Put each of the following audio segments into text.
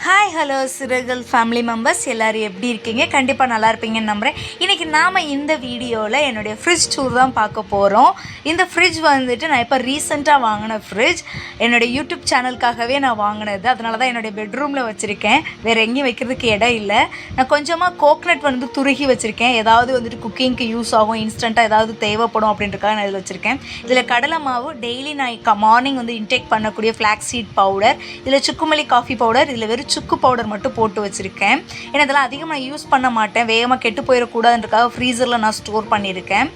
Hi hello சிறகல் family members எல்லோரும் எப்படி இருக்கீங்க? கண்டிப்பாக நல்லா இருப்பீங்கன்னு நம்புகிறேன். இன்றைக்கி நாம் இந்த வீடியோவில் என்னுடைய ஃப்ரிட்ஜ் டூர் தான் பார்க்க போகிறோம். இந்த ஃப்ரிட்ஜ் வந்துட்டு நான் இப்போ ரீசெண்டாக வாங்கின ஃப்ரிட்ஜ். என்னுடைய யூடியூப் சேனலுக்காகவே நான் வாங்கினது. அதனால தான் என்னுடைய பெட்ரூமில் வச்சுருக்கேன். வேறு எங்கேயும் வைக்கிறதுக்கு இடம் இல்லை. நான் கொஞ்சமாக கோக்னட் வந்து துருகி வச்சுருக்கேன். ஏதாவது வந்துட்டு குக்கிங்க்கு யூஸ் ஆகும், இன்ஸ்டண்ட்டாக ஏதாவது தேவைப்படும் அப்படின்றக்காக நான் இதில் வச்சுருக்கேன். இதில் கடலை மாவு டெய்லி நான் மார்னிங் வந்து இன்டேக் பண்ணக்கூடிய ஃப்ளாக்ஸ் சீட் பவுடர், இதில் சுக்குமல்லி காஃபி பவுடர், இதில் வெறும் சுக்கு பவுடர் மட்டும் போட்டு வச்சுருக்கேன். ஏன்னா இதெல்லாம் அதிகமாக நான் யூஸ் பண்ண மாட்டேன், வேகமாக கெட்டு போயிடக்கூடாதுன்றக்காக ஃப்ரீசரில் நான் ஸ்டோர் பண்ணியிருக்கேன்.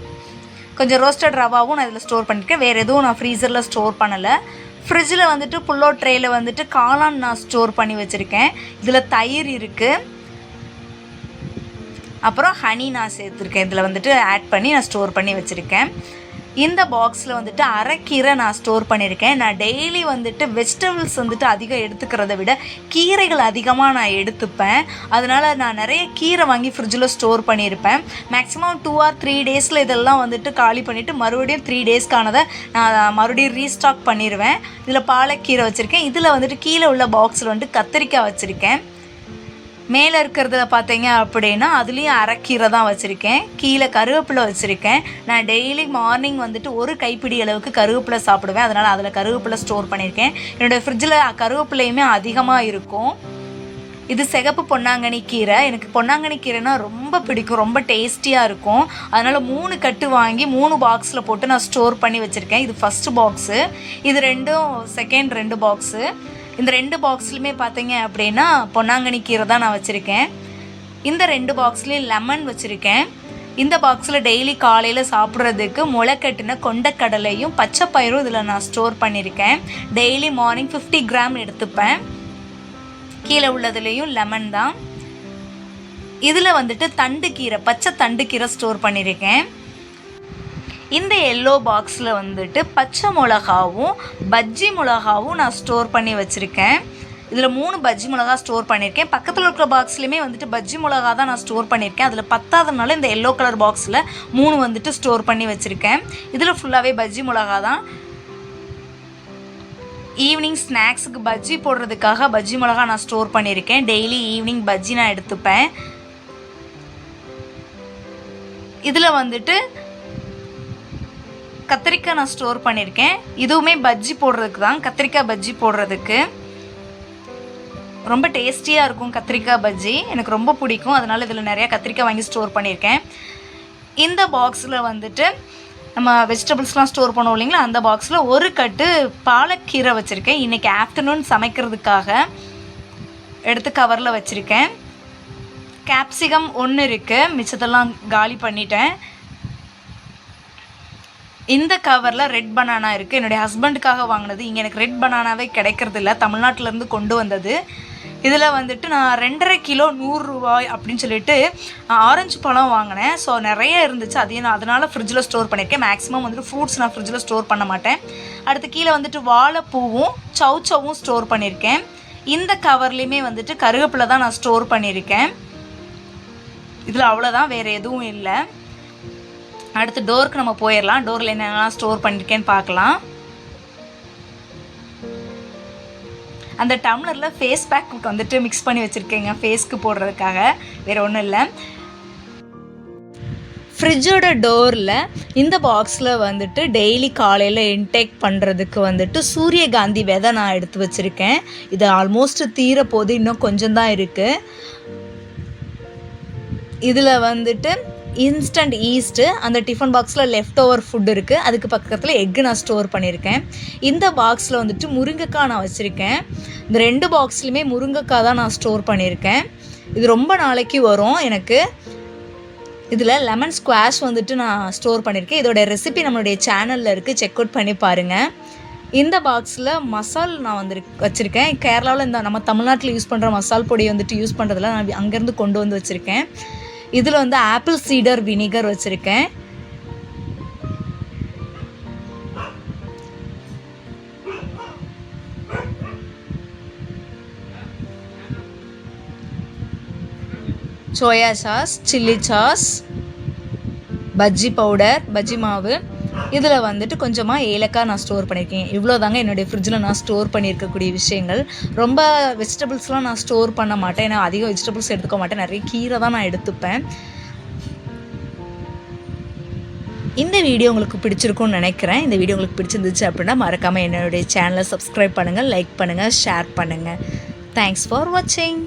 கொஞ்சம் ரோஸ்டட் ரவாவும் நான் இதில் ஸ்டோர் பண்ணியிருக்கேன். வேறு எதுவும் நான் ஃப்ரீசரில் ஸ்டோர் பண்ணலை. ஃப்ரிட்ஜில் வந்துட்டு புல்லோ ட்ரேயில் வந்துட்டு காளான் நான் ஸ்டோர் பண்ணி வச்சுருக்கேன். இதில் தயிர் இருக்குது, அப்புறம் ஹனி நான் சேர்த்துருக்கேன். இதில் வந்துட்டு ஆட் பண்ணி நான் ஸ்டோர் பண்ணி வச்சுருக்கேன். இந்த பாக்ஸில் வந்துட்டு அரைக்கீரை நான் ஸ்டோர் பண்ணியிருக்கேன். நான் டெய்லி வந்துட்டு வெஜிடபிள்ஸ் வந்துட்டு அதிகம் எடுத்துக்கிறத விட கீரைகள் அதிகமாக நான் எடுத்துப்பேன். அதனால் நான் நிறைய கீரை வாங்கி ஃப்ரிட்ஜில் ஸ்டோர் பண்ணியிருப்பேன். மேக்ஸிமம் 2 or 3 டேஸில் இதெல்லாம் வந்துட்டு காலி பண்ணிவிட்டு மறுபடியும் 3 டேஸ்க்கானதை நான் மறுபடியும் ரீஸ்டாக் பண்ணிடுவேன். இதில் பாலக்கீரை வச்சுருக்கேன். இதில் வந்துட்டு கீழே உள்ள பாக்ஸில் வந்துட்டு கத்திரிக்காய் வச்சுருக்கேன். மேலே இருக்கிறதுல பார்த்தீங்க அப்படின்னா அதுலேயும் அரைக்கீரை தான் வச்சுருக்கேன். கீழே கருவேப்பிலை வச்சுருக்கேன். நான் டெய்லி மார்னிங் வந்துட்டு ஒரு கைப்பிடி அளவுக்கு கருவேப்பிலை சாப்பிடுவேன். அதனால் அதில் கருவேப்பிலை ஸ்டோர் பண்ணியிருக்கேன். என்னோடய ஃப்ரிட்ஜில் கருவேப்பிலையுமே அதிகமாக இருக்கும். இது சிகப்பு பொன்னாங்கண்ணி கீரை. எனக்கு பொன்னாங்கண்ணி கீரைனா ரொம்ப பிடிக்கும், ரொம்ப டேஸ்டியாக இருக்கும். அதனால் 3 கட்டு வாங்கி 3 பாக்ஸில் போட்டு நான் ஸ்டோர் பண்ணி வச்சுருக்கேன். இது ஃபஸ்ட்டு பாக்ஸு, இது ரெண்டும் செகண்ட் 2 பாக்ஸு. இந்த 2 பாக்ஸ்லையுமே பார்த்தீங்க அப்படின்னா பொன்னாங்கண்ணி கீரை தான் நான் வச்சுருக்கேன். இந்த 2 பாக்ஸ்லேயும் லெமன் வச்சுருக்கேன். இந்த பாக்ஸில் டெய்லி காலையில் சாப்பிட்றதுக்கு முளைக்கட்டின கொண்டக்கடலையும் பச்சை பயிரும் இதில் நான் ஸ்டோர் பண்ணியிருக்கேன். டெய்லி மார்னிங் 50 கிராம் எடுத்துப்பேன். கீழே உள்ளதுலேயும் லெமன் தான். இதில் வந்துட்டு தண்டு கீரை, பச்சை தண்டு கீரை ஸ்டோர் பண்ணியிருக்கேன். இந்த எல்லோ பாக்ஸில் வந்துட்டு பச்சை மிளகாவும் பஜ்ஜி மிளகாவும் நான் ஸ்டோர் பண்ணி வச்சுருக்கேன். இதில் 3 பஜ்ஜி மிளகா ஸ்டோர் பண்ணியிருக்கேன். பக்கத்தில் இருக்கிற பாக்ஸ்லையுமே வந்துட்டு பஜ்ஜி மிளகா தான் நான் ஸ்டோர் பண்ணியிருக்கேன். அதில் பத்தாதனால இந்த எல்லோ கலர் பாக்ஸில் 3 வந்துட்டு ஸ்டோர் பண்ணி வச்சுருக்கேன். இதில் ஃபுல்லாகவே பஜ்ஜி மிளகா தான். ஈவினிங் ஸ்நாக்ஸுக்கு பஜ்ஜி போடுறதுக்காக பஜ்ஜி மிளகா நான் ஸ்டோர் பண்ணியிருக்கேன். டெய்லி ஈவினிங் பஜ்ஜி நான் எடுத்துப்பேன். இதில் வந்துட்டு கத்திரிக்காய் நான் ஸ்டோர் பண்ணியிருக்கேன். இதுவுமே பஜ்ஜி போடுறதுக்கு தான், கத்திரிக்காய் பஜ்ஜி போடுறதுக்கு. ரொம்ப டேஸ்டியாக இருக்கும் கத்திரிக்காய் பஜ்ஜி, எனக்கு ரொம்ப பிடிக்கும். அதனால் இதில் நிறையா கத்திரிக்காய் வாங்கி ஸ்டோர் பண்ணியிருக்கேன். இந்த பாக்ஸில் வந்துட்டு நம்ம வெஜிடபிள்ஸ்லாம் ஸ்டோர் பண்ணுவோம் இல்லைங்களா, அந்த பாக்ஸில் ஒரு கட்டு பாலக்கீரை வச்சுருக்கேன். இன்றைக்கி ஆஃப்டர்நூன் சமைக்கிறதுக்காக எடுத்து கவரில் வச்சுருக்கேன். கேப்சிகம் 1 இருக்குது, மிச்சத்தெல்லாம் காலி பண்ணிட்டேன். இந்த கவரில் ரெட் பனானா இருக்குது. என்னுடைய ஹஸ்பண்டுக்காக வாங்கினது. இங்கே எனக்கு ரெட் பனானாவே கிடைக்கிறது இல்லை, தமிழ்நாட்டிலேருந்து கொண்டு வந்தது. இதில் வந்துட்டு நான் 2.5 கிலோ 100 ரூபாய் அப்படின்னு சொல்லிட்டு ஆரஞ்சு பழம் வாங்கினேன். ஸோ நிறைய இருந்துச்சு, அதையும் நான் அதனால் ஃப்ரிட்ஜில் ஸ்டோர் பண்ணியிருக்கேன். மேக்ஸிமம் வந்துட்டு ஃப்ரூட்ஸ் நான் ஃப்ரிட்ஜில் ஸ்டோர் பண்ண மாட்டேன். அடுத்து கீழே வந்துட்டு வாழைப்பூவும் சவுச்சவும் ஸ்டோர் பண்ணியிருக்கேன். இந்த கவர்லேயுமே வந்துட்டு கருவேப்பிலை தான் நான் ஸ்டோர் பண்ணியிருக்கேன். இதில் அவ்வளோதான், வேறு எதுவும் இல்லை. அடுத்து டோருக்கு நம்ம போயிடலாம். டோரில் என்னென்னலாம் ஸ்டோர் பண்ணியிருக்கேன்னு பார்க்கலாம். அந்த டம்ளரில் ஃபேஸ் பேக் வந்துட்டு மிக்ஸ் பண்ணி வச்சுருக்கேங்க, ஃபேஸ்க்கு போடுறதுக்காக, வேறு ஒன்றும் இல்லை. ஃப்ரிட்ஜோட டோரில் இந்த பாக்ஸில் வந்துட்டு டெய்லி காலையில் இன்டேக் பண்ணுறதுக்கு வந்துட்டு சூரியகாந்தி விதை நான் எடுத்து வச்சுருக்கேன். இது ஆல்மோஸ்ட் தீரப்போது, இன்னும் கொஞ்சம் தான் இருக்குது. இதில் வந்துட்டு இன்ஸ்டன்ட் ஈஸ்ட்டு, அந்த டிஃபன் பாக்ஸில் லெஃப்ட் ஓவர் ஃபுட் இருக்குது. அதுக்கு பக்கத்தில் எக்கு நான் ஸ்டோர் பண்ணியிருக்கேன். இந்த பாக்ஸில் வந்துட்டு முருங்கைக்காய் நான் வச்சுருக்கேன். இந்த 2 பாக்ஸ்லையுமே முருங்கைக்காய் தான் நான் ஸ்டோர் பண்ணியிருக்கேன். இது ரொம்ப நாளைக்கு வரும் எனக்கு. இதில் லெமன் ஸ்குவாஷ் வந்துட்டு நான் ஸ்டோர் பண்ணியிருக்கேன். இதோட ரெசிபி நம்மளுடைய சேனலில் இருக்குது, செக் அவுட் பண்ணி பாருங்கள். இந்த பாக்ஸில் மசால் நான் வச்சுருக்கேன். கேரளாவில் இந்த நம்ம தமிழ்நாட்டில் யூஸ் பண்ணுற மசால் பொடி வந்துட்டு யூஸ் பண்ணுறதுல நான் அங்கேருந்து கொண்டு வந்து வச்சுருக்கேன். இதில் வந்து ஆப்பிள் சீடர் வினிகர் வச்சுருக்கேன். Soya sauce, chilli sauce, bajji powder, bajji மாவு, இதில் வந்துட்டு கொஞ்சமாக ஏலக்காய் நான் ஸ்டோர் பண்ணியிருக்கேன். இவ்வளோ தாங்க என்னுடைய ஃப்ரிட்ஜில் நான் ஸ்டோர் பண்ணியிருக்கக்கூடிய விஷயங்கள். ரொம்ப வெஜிடபிள்ஸ்லாம் நான் ஸ்டோர் பண்ண மாட்டேன். ஏன்னா அதிக வெஜிடபிள்ஸ் எடுத்துக்க மாட்டேன். நிறைய கீரை தான் நான் எடுத்துப்பேன். இந்த வீடியோ உங்களுக்கு பிடிச்சிருக்கும்னு நினைக்கிறேன். இந்த வீடியோ உங்களுக்கு பிடிச்சிருந்துச்சு அப்படின்னா மறக்காமல் என்னுடைய சேனலை சப்ஸ்கிரைப் பண்ணுங்கள், லைக் பண்ணுங்கள், ஷேர் பண்ணுங்கள். தேங்க்ஸ் ஃபார் வாட்சிங்.